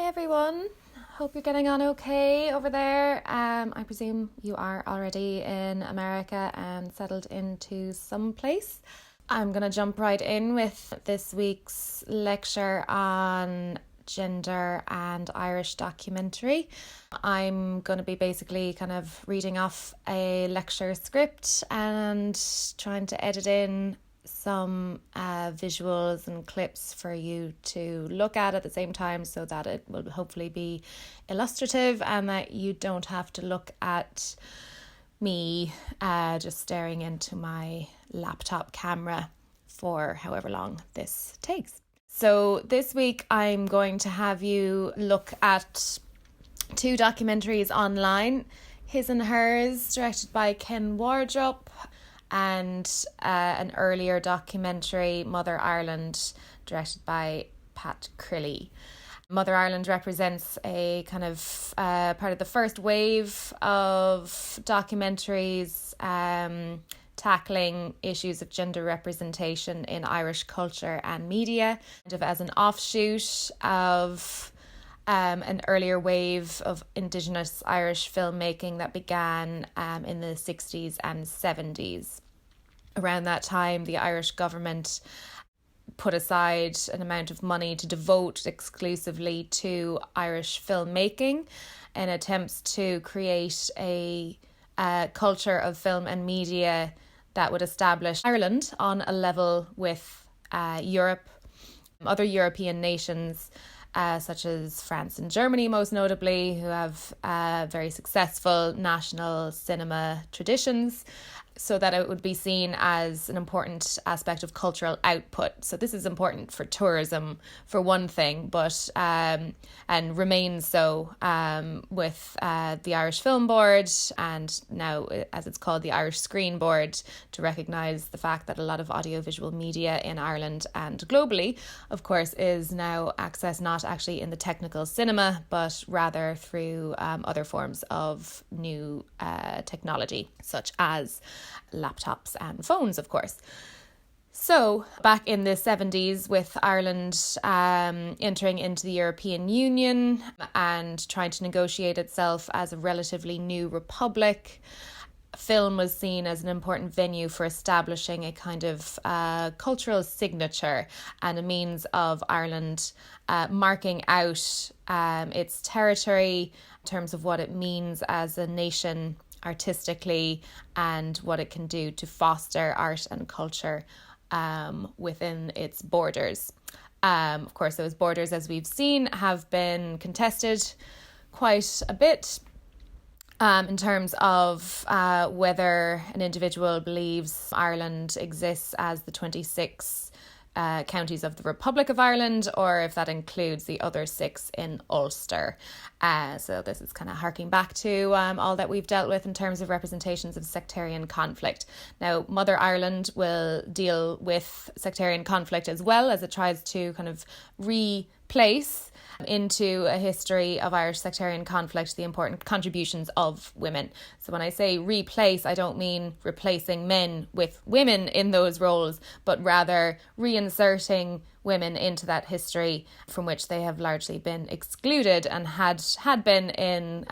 everyone. Hope you're getting on okay over there. I presume you are already in America and settled into some place. I'm going to jump right in with this week's lecture on gender and Irish documentary. I'm going to be basically kind of reading off a lecture script and trying to edit in some visuals and clips for you to look at the same time so that it will hopefully be illustrative and that you don't have to look at me just staring into my laptop camera for however long this takes. So this week I'm going to have you look at two documentaries online, His and Hers, directed by Ken Wardrop, and an earlier documentary, Mother Ireland, directed by Pat Crilly. Mother Ireland represents a kind of part of the first wave of documentaries tackling issues of gender representation in Irish culture and media, kind of as an offshoot of an earlier wave of Indigenous Irish filmmaking that began in the 60s and 70s. Around that time, the Irish government put aside an amount of money to devote exclusively to Irish filmmaking in attempts to create a culture of film and media that would establish Ireland on a level with Europe, other European nations, such as France and Germany, most notably, who have very successful national cinema traditions, so that it would be seen as an important aspect of cultural output. So this is important for tourism, for one thing, but and remains so with the Irish Film Board, and now, as it's called, the Irish Screen Board, to recognise the fact that a lot of audiovisual media in Ireland and globally, of course, is now accessed not actually in the technical cinema, but rather through other forms of new technology, such as laptops and phones, of course. So back in the 70s, with Ireland entering into the European Union and trying to negotiate itself as a relatively new republic, film was seen as an important venue for establishing a kind of cultural signature and a means of Ireland marking out its territory in terms of what it means as a nation artistically and what it can do to foster art and culture within its borders. Of course, those borders, as we've seen, have been contested quite a bit in terms of whether an individual believes Ireland exists as the 26 counties of the Republic of Ireland, or if that includes the other 6 in Ulster. So this is kind of harking back to all that we've dealt with in terms of representations of sectarian conflict. Now, Mother Ireland will deal with sectarian conflict as well, as it tries to kind of replace into a history of Irish sectarian conflict the important contributions of women. So when I say replace, I don't mean replacing men with women in those roles, but rather reinserting women into that history from which they have largely been excluded and had been in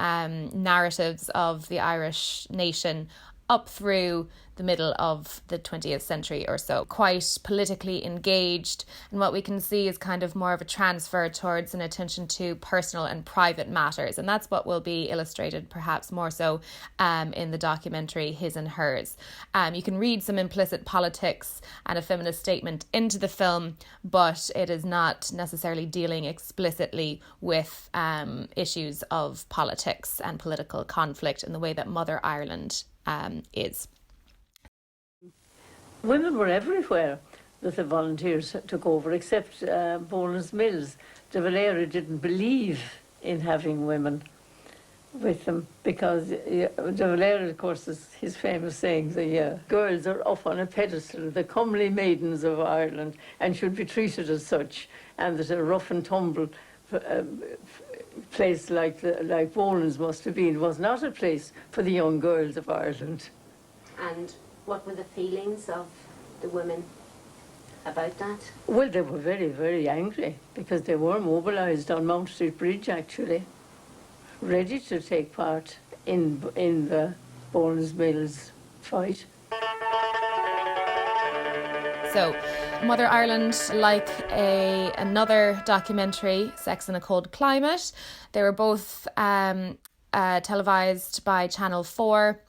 narratives of the Irish nation up through the middle of the 20th century or so. Quite politically engaged, and what we can see is kind of more of a transfer towards an attention to personal and private matters, and that's what will be illustrated perhaps more so in the documentary His and Hers. You can read some implicit politics and a feminist statement into the film, but it is not necessarily dealing explicitly with issues of politics and political conflict in the way that Mother Ireland is. Women were everywhere that the volunteers took over, except Boland's Mills. De Valera didn't believe in having women with them because De Valera, of course, is his famous saying, the girls are up on a pedestal, the comely maidens of Ireland, and should be treated as such, and that a rough and tumble place like Boland's must have been was not a place for the young girls of Ireland. And what were the feelings of the women about that? Well, they were very, very angry because they were mobilised on Mount Street Bridge, actually, ready to take part in the Bourne's Mills fight. So, Mother Ireland, like another documentary, Sex in a Cold Climate, they were both televised by Channel 4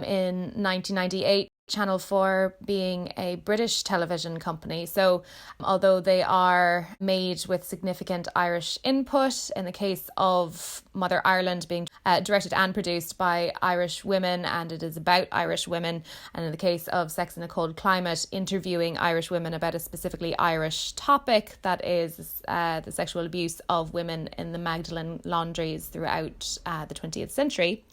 in 1998. Channel 4 being a British television company. So although they are made with significant Irish input, in the case of Mother Ireland being directed and produced by Irish women, and it is about Irish women, and in the case of Sex in a Cold Climate, interviewing Irish women about a specifically Irish topic, that is the sexual abuse of women in the Magdalen laundries throughout the 20th century.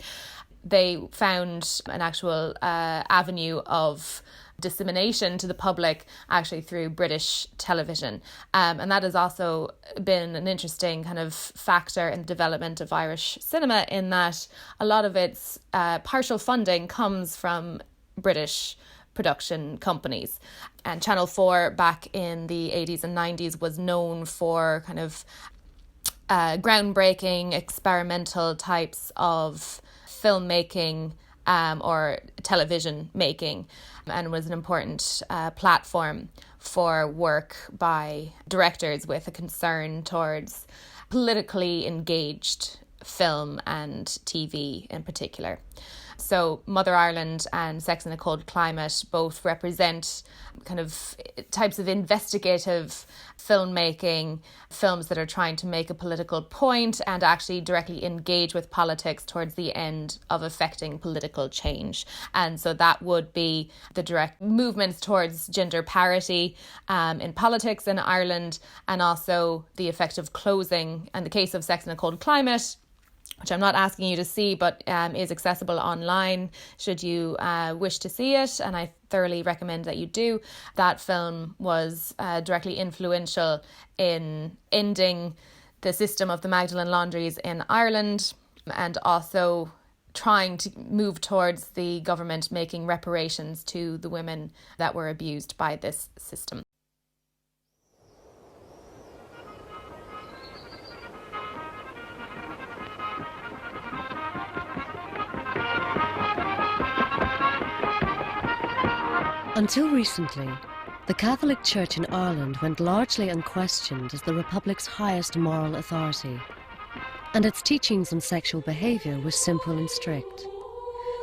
They found an actual avenue of dissemination to the public actually through British television. And that has also been an interesting kind of factor in the development of Irish cinema, in that a lot of its partial funding comes from British production companies. And Channel 4 back in the 80s and 90s was known for kind of groundbreaking experimental types of filmmaking or television making, and was an important platform for work by directors with a concern towards politically engaged film and TV in particular. So Mother Ireland and Sex in a Cold Climate both represent kind of types of investigative filmmaking, films that are trying to make a political point and actually directly engage with politics towards the end of affecting political change. And so that would be the direct movements towards gender parity in politics in Ireland, and also the effect of closing, in the case of Sex in a Cold Climate, which I'm not asking you to see, but is accessible online should you wish to see it, and I thoroughly recommend that you do. That film was directly influential in ending the system of the Magdalen laundries in Ireland, and also trying to move towards the government making reparations to the women that were abused by this system. Until recently, the Catholic Church in Ireland went largely unquestioned as the Republic's highest moral authority, and its teachings on sexual behaviour were simple and strict.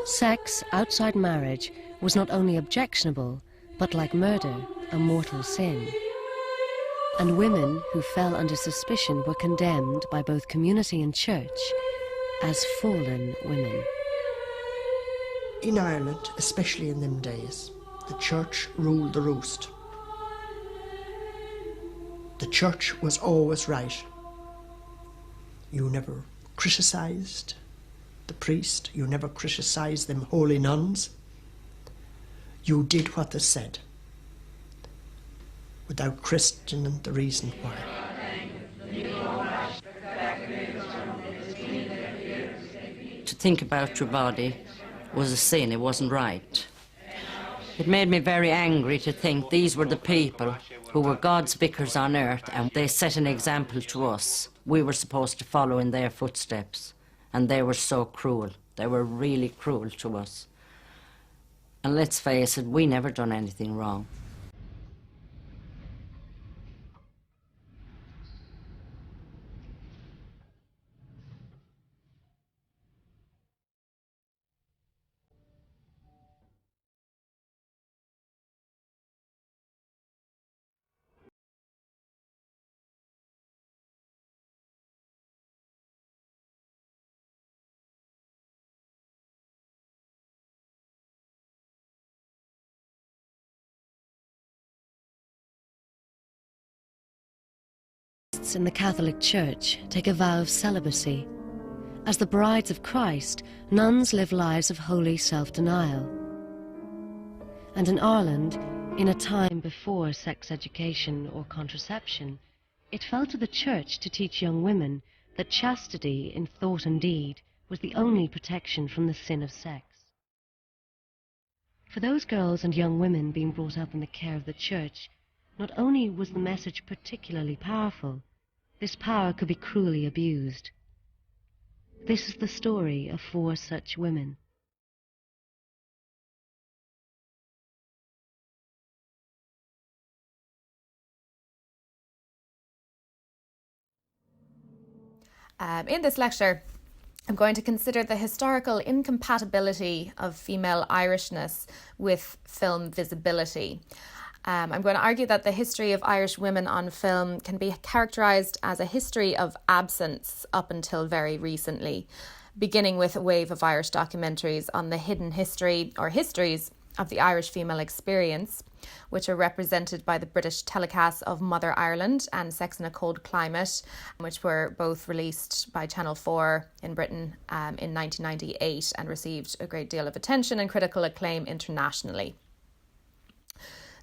Sex outside marriage was not only objectionable, but like murder, a mortal sin. And women who fell under suspicion were condemned by both community and church as fallen women. In Ireland, especially in them days, the church ruled the roost. The church was always right. You never criticised the priest, you never criticised them holy nuns. You did what they said, without questioning the reason why. To think about your body was a sin, it wasn't right. It made me very angry to think these were the people who were God's vicars on earth, and they set an example to us. We were supposed to follow in their footsteps, and they were so cruel. They were really cruel to us. And let's face it, we never done anything wrong. In the Catholic Church take a vow of celibacy. As the brides of Christ, nuns live lives of holy self-denial. And in Ireland, in a time before sex education or contraception, it fell to the Church to teach young women that chastity in thought and deed was the only protection from the sin of sex. For those girls and young women being brought up in the care of the Church, Not only was the message particularly powerful, this power could be cruelly abused. This is the story of 4 such women. In this lecture, I'm going to consider the historical incompatibility of female Irishness with film visibility. I'm going to argue that the history of Irish women on film can be characterised as a history of absence up until very recently, beginning with a wave of Irish documentaries on the hidden history or histories of the Irish female experience, which are represented by the British telecasts of Mother Ireland and Sex in a Cold Climate, which were both released by Channel 4 in Britain in 1998 and received a great deal of attention and critical acclaim internationally.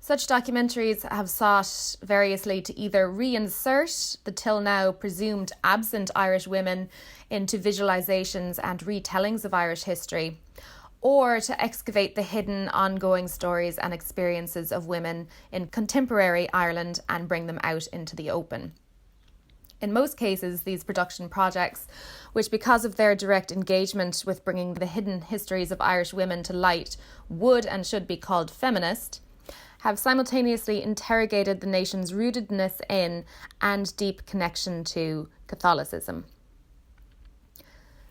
Such documentaries have sought variously to either reinsert the till now presumed absent Irish women into visualisations and retellings of Irish history, or to excavate the hidden ongoing stories and experiences of women in contemporary Ireland and bring them out into the open. In most cases, these production projects, which because of their direct engagement with bringing the hidden histories of Irish women to light would and should be called feminist, have simultaneously interrogated the nation's rootedness in and deep connection to Catholicism.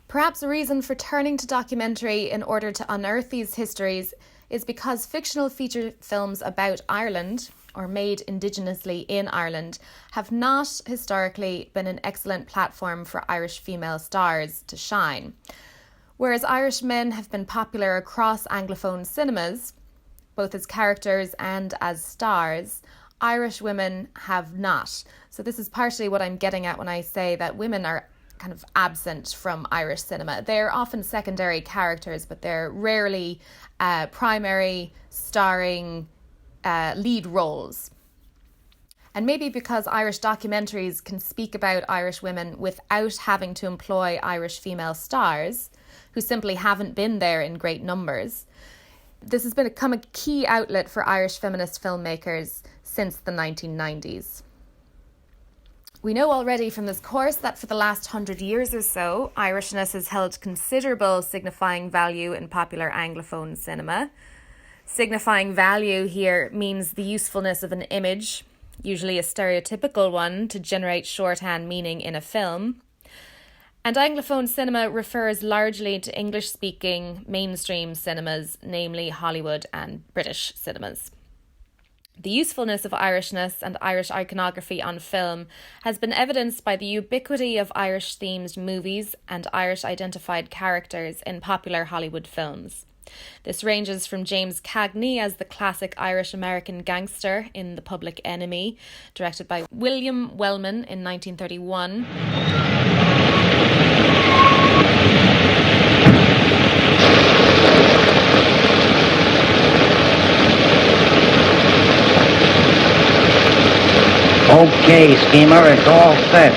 Perhaps a reason for turning to documentary in order to unearth these histories is because fictional feature films about Ireland, or made indigenously in Ireland, have not historically been an excellent platform for Irish female stars to shine. Whereas Irish men have been popular across Anglophone cinemas, both as characters and as stars, Irish women have not. So this is partially what I'm getting at when I say that women are kind of absent from Irish cinema. They're often secondary characters, but they're rarely primary starring lead roles. And maybe because Irish documentaries can speak about Irish women without having to employ Irish female stars, who simply haven't been there in great numbers, this has become a key outlet for Irish feminist filmmakers since the 1990s. We know already from this course that for the last 100 years or so, Irishness has held considerable signifying value in popular Anglophone cinema. Signifying value here means the usefulness of an image, usually a stereotypical one, to generate shorthand meaning in a film. And Anglophone cinema refers largely to English-speaking mainstream cinemas, namely Hollywood and British cinemas. The usefulness of Irishness and Irish iconography on film has been evidenced by the ubiquity of Irish-themed movies and Irish-identified characters in popular Hollywood films. This ranges from James Cagney as the classic Irish-American gangster in The Public Enemy, directed by William Wellman in 1931. Okay, schemer, it's all set.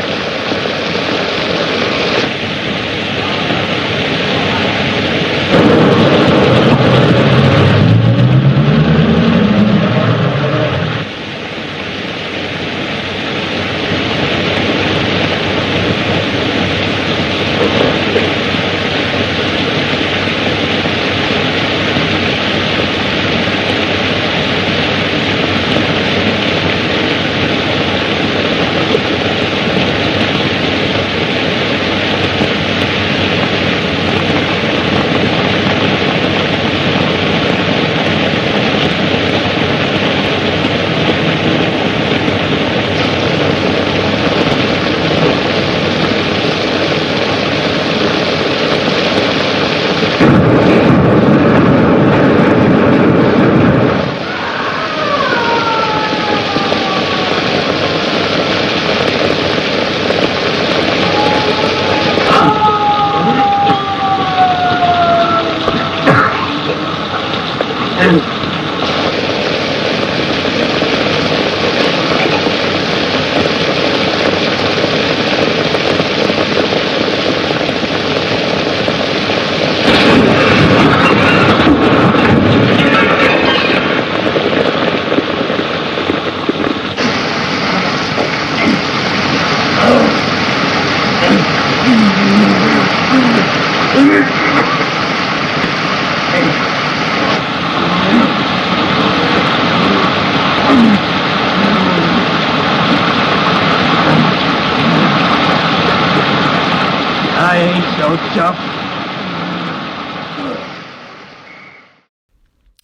I ain't so tough.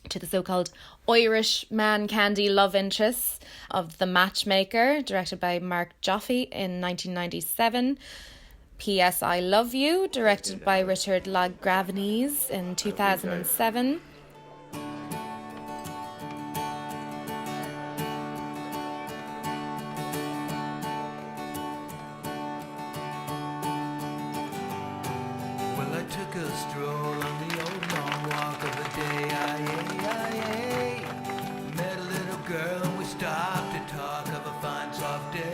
To the so-called Irish man candy love interests of The Matchmaker, directed by Mark Joffe in 1997. P.S. I Love You, directed by Richard Lagravenese in 2007. Well, I took a stroll on the old long walk of the day. Met a little girl and we stopped to talk of a fine soft day.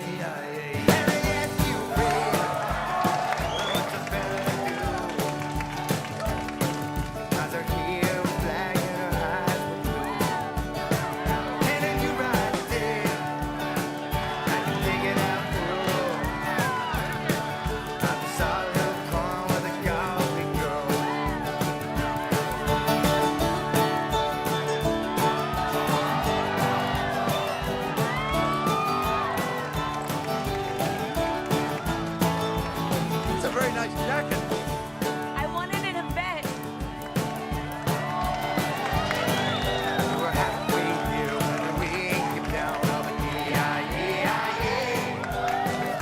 It's a very nice jacket. I wanted it in bed. We're halfway there when we get down on the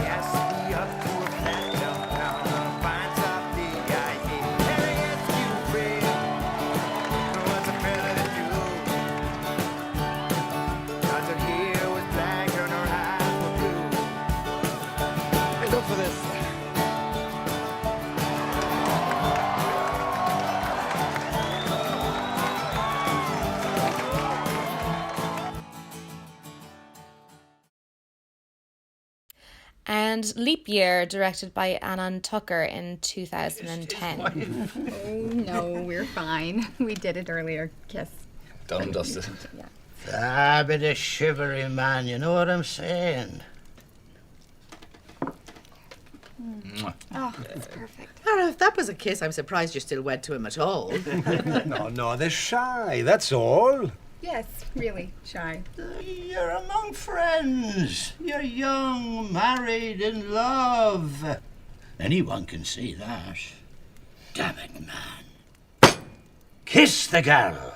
Yes, we up to a flat downtown on a fine soft day. Can I ask you, Fred, what's a fella to do? Cause her hair was black and her eyes were blue. Hey, look for this. And Leap Year, directed by Anand Tucker in 2010. Oh, no, we're fine. We did it earlier. Kiss. Done and dusted. Ah, bit of shivery, man, you know what I'm saying? Oh, that's perfect. If that was a kiss, I'm surprised you're still wed to him at all. No, they're shy, that's all. Yes, really shy. You're among friends. You're young, married, in love. Anyone can see that. Damn it, man. Kiss the girl.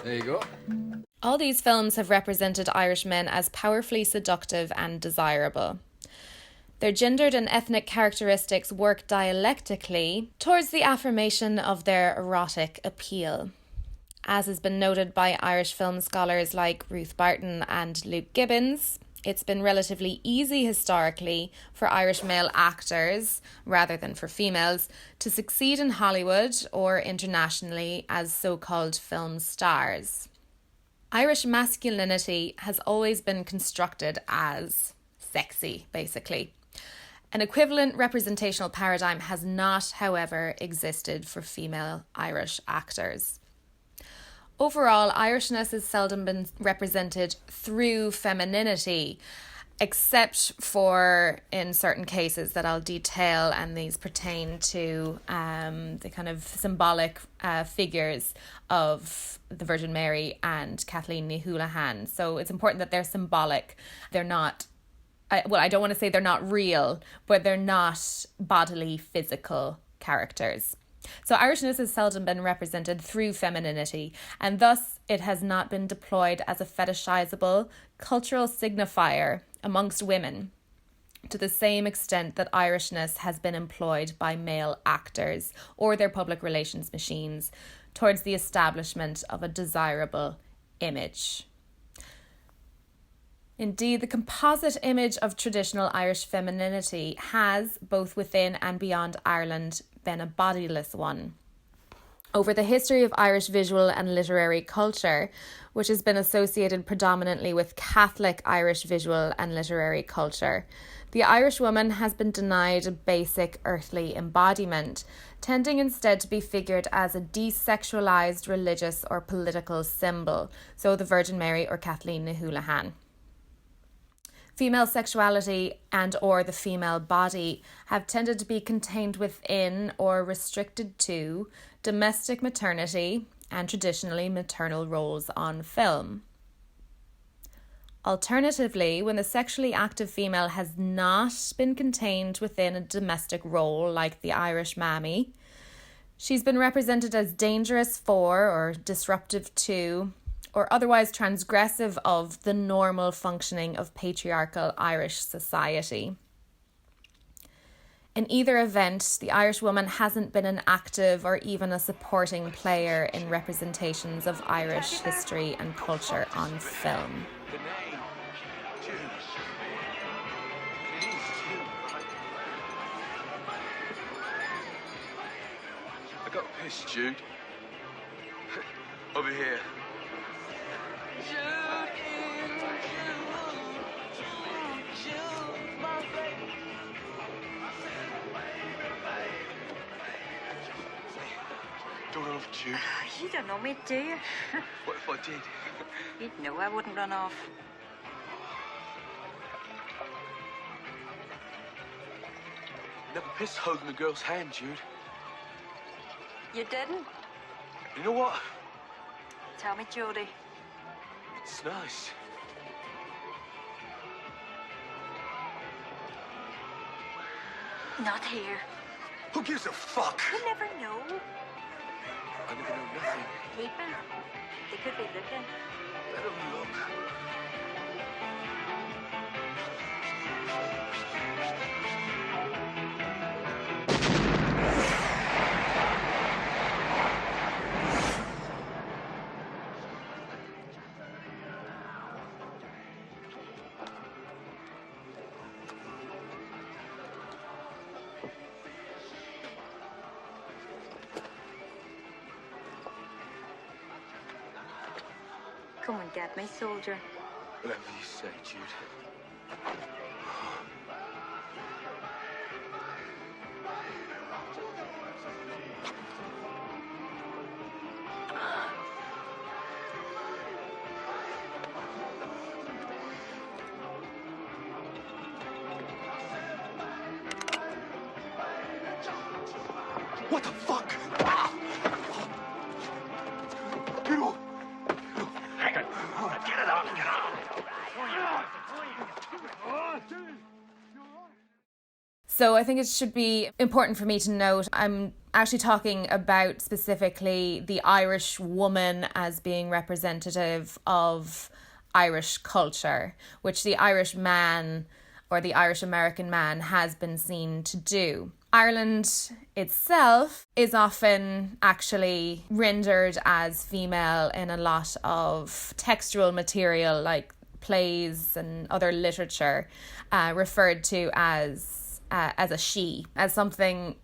There you go. All these films have represented Irish men as powerfully seductive and desirable. Their gendered and ethnic characteristics work dialectically towards the affirmation of their erotic appeal. As has been noted by Irish film scholars like Ruth Barton and Luke Gibbons, it's been relatively easy historically for Irish male actors, rather than for females, to succeed in Hollywood or internationally as so-called film stars. Irish masculinity has always been constructed as sexy, basically. An equivalent representational paradigm has not, however, existed for female Irish actors. Overall, Irishness has seldom been represented through femininity, except for in certain cases that I'll detail, and these pertain to the kind of symbolic figures of the Virgin Mary and Kathleen Ní Houlihan. So it's important that they're symbolic. They're not, I don't want to say they're not real, but they're not bodily, physical characters. So Irishness has seldom been represented through femininity, and thus it has not been deployed as a fetishizable cultural signifier amongst women to the same extent that Irishness has been employed by male actors or their public relations machines towards the establishment of a desirable image. Indeed, the composite image of traditional Irish femininity has, both within and beyond Ireland, been a bodiless one. over the history of Irish visual and literary culture, which has been associated predominantly with Catholic Irish visual and literary culture. The Irish woman has been denied a basic earthly embodiment, tending instead to be figured as a desexualized religious or political symbol, so the Virgin Mary or Kathleen na Houlihan. Female sexuality and or the female body have tended to be contained within or restricted to domestic maternity and traditionally maternal roles on film. Alternatively, when the sexually active female has not been contained within a domestic role like the Irish mammy, she's been represented as dangerous for or disruptive to or otherwise transgressive of the normal functioning of patriarchal Irish society. In either event, the Irish woman hasn't been an active or even a supporting player in representations of Irish history and culture on film. I got pissed, Jude. Over here. Don't run off, Jude. You don't know me, do you? What if I did? You'd know I wouldn't run off. Never pissed holding a girl's hand, Jude. You didn't? You know what? Tell me, Jodie. It's nice. Not here. Who gives a fuck? You never know. I never know nothing. People, they could be looking. Let them look. Come and get me, soldier. Whatever you say, Jude. What the fuck? Get off! So I think it should be important for me to note I'm actually talking about specifically the Irish woman as being representative of Irish culture, which the Irish man or the Irish American man has been seen to do. Ireland itself is often actually rendered as female in a lot of textual material like plays and other literature, referred to as a she, as something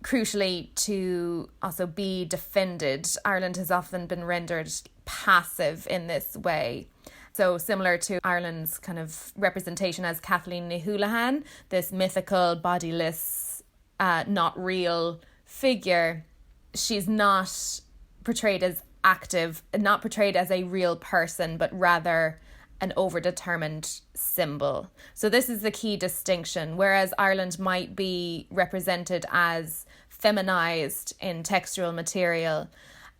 crucially to also be defended. Ireland has often been rendered passive in this way. So similar to Ireland's kind of representation as Kathleen na Houlihan, this mythical, bodiless, not real figure, she's not portrayed as active, not portrayed as a real person, but rather an overdetermined symbol. So this is the key distinction. Whereas Ireland might be represented as feminized in textual material,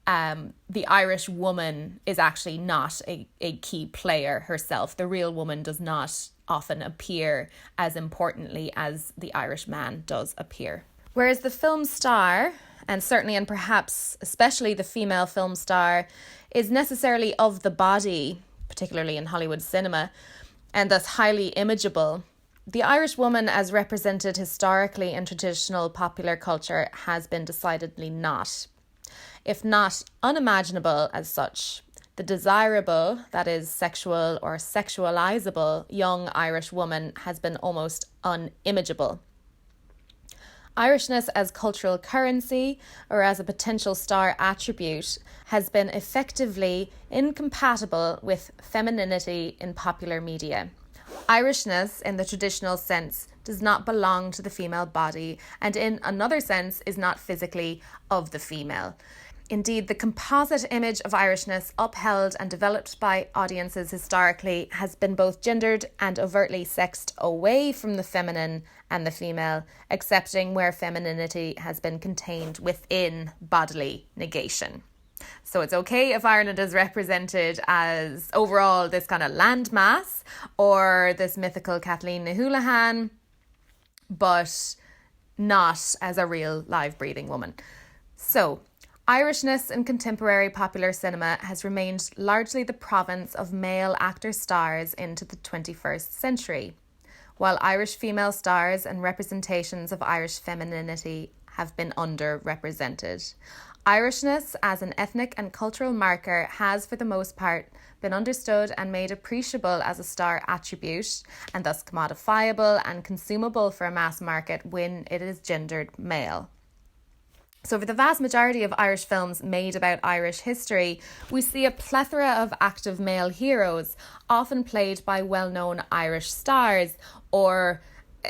the Irish woman is actually not a key player herself. The real woman does not often appear as importantly as the Irish man does appear. Whereas the film star, and certainly and perhaps especially the female film star, is necessarily of the body, particularly in Hollywood cinema, and thus highly imageable, the Irish woman as represented historically in traditional popular culture has been decidedly not. If not unimaginable as such, the desirable, that is sexual or sexualizable, young Irish woman has been almost unimageable. Irishness as cultural currency or as a potential star attribute has been effectively incompatible with femininity in popular media. Irishness, in the traditional sense, does not belong to the female body and in another sense is not physically of the female. Indeed, the composite image of Irishness upheld and developed by audiences historically has been both gendered and overtly sexed away from the feminine and the female, excepting where femininity has been contained within bodily negation. So it's okay if Ireland is represented as overall this kind of landmass or this mythical Kathleen na Houlihan, but not as a real live breathing woman. So Irishness in contemporary popular cinema has remained largely the province of male actor stars into the 21st century, while Irish female stars and representations of Irish femininity have been underrepresented. Irishness as an ethnic and cultural marker has, for the most part, been understood and made appreciable as a star attribute and thus commodifiable and consumable for a mass market when it is gendered male. So for the vast majority of Irish films made about Irish history, we see a plethora of active male heroes, often played by well-known Irish stars or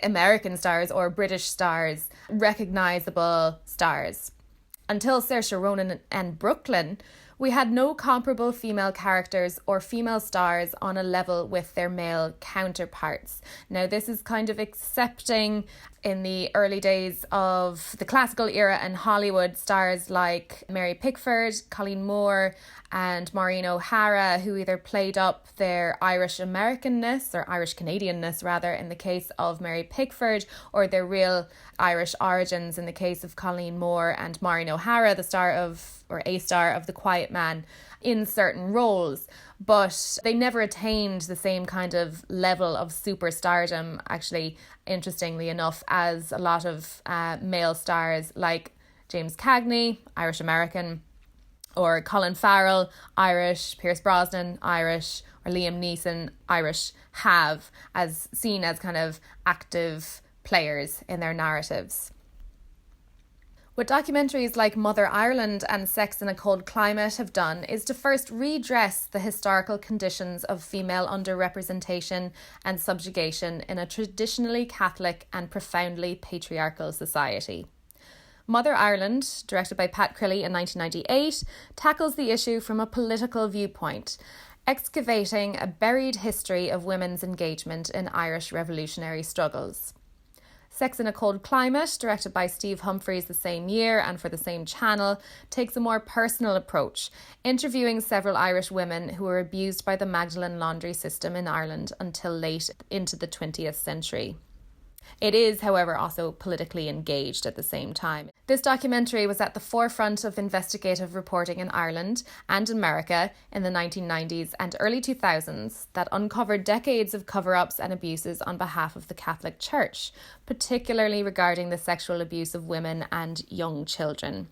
American stars or British stars, recognisable stars. Until Saoirse Ronan and Brooklyn, we had no comparable female characters or female stars on a level with their male counterparts. Now, this is kind of accepting in the early days of the classical era in Hollywood, stars like Mary Pickford, Colleen Moore and Maureen O'Hara, who either played up their Irish Americanness or Irish Canadianness rather in the case of Mary Pickford, or their real Irish origins in the case of Colleen Moore and Maureen O'Hara, the star of, or a star of The Quiet Man, in certain roles. But they never attained the same kind of level of superstardom, actually, interestingly enough, as a lot of male stars like James Cagney, Irish American, or Colin Farrell, Irish, Pierce Brosnan, Irish, or Liam Neeson, Irish, have, as seen as kind of active players in their narratives. What documentaries like Mother Ireland and Sex in a Cold Climate have done is to first redress the historical conditions of female underrepresentation and subjugation in a traditionally Catholic and profoundly patriarchal society. Mother Ireland, directed by Pat Crilley in 1998, tackles the issue from a political viewpoint, excavating a buried history of women's engagement in Irish revolutionary struggles. Sex in a Cold Climate, directed by Steve Humphries the same year and for the same channel, takes a more personal approach, interviewing several Irish women who were abused by the Magdalen laundry system in Ireland until late into the 20th century. It is, however, also politically engaged at the same time. This documentary was at the forefront of investigative reporting in Ireland and America in the 1990s and early 2000s that uncovered decades of cover-ups and abuses on behalf of the Catholic Church, particularly regarding the sexual abuse of women and young children.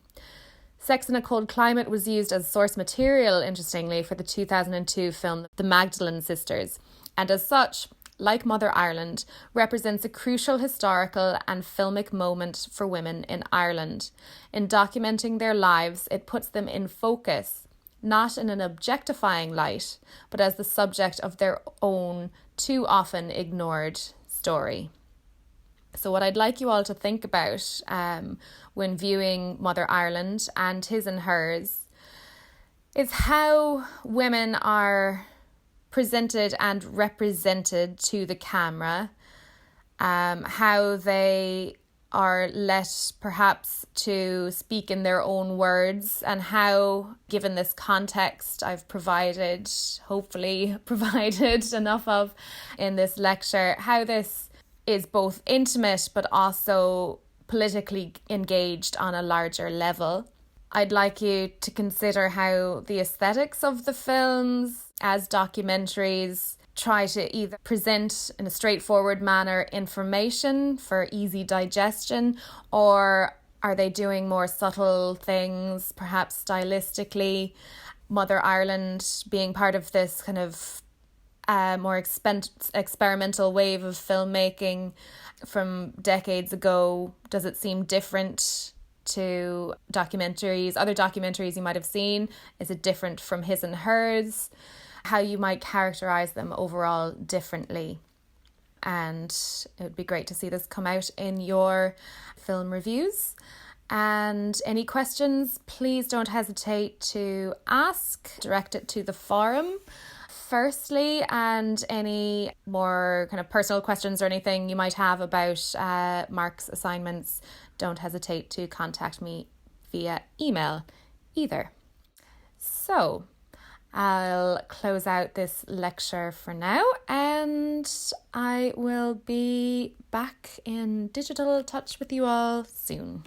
Sex in a Cold Climate was used as source material, interestingly, for the 2002 film The Magdalen Sisters, and as such, like Mother Ireland, represents a crucial historical and filmic moment for women in Ireland. In documenting their lives, it puts them in focus, not in an objectifying light, but as the subject of their own, too often ignored story. So what I'd like you all to think about when viewing Mother Ireland and His and Hers is how women are presented and represented to the camera, how they are let perhaps to speak in their own words, and how, given this context I've hopefully provided enough of in this lecture, how this is both intimate but also politically engaged on a larger level. I'd like you to consider how the aesthetics of the films as documentaries try to either present in a straightforward manner information for easy digestion, or are they doing more subtle things, perhaps stylistically? Mother Ireland being part of this kind of more experimental wave of filmmaking from decades ago? Does it seem different to documentaries, other documentaries you might have seen? Is it different from his and hers? How you might characterize them overall differently? And it would be great to see this come out in your film reviews. And any questions, please don't hesitate to ask. Direct it to the forum firstly, and any more kind of personal questions or anything you might have about Mark's assignments, don't hesitate to contact me via email either. So I'll close out this lecture for now, and I will be back in digital touch with you all soon.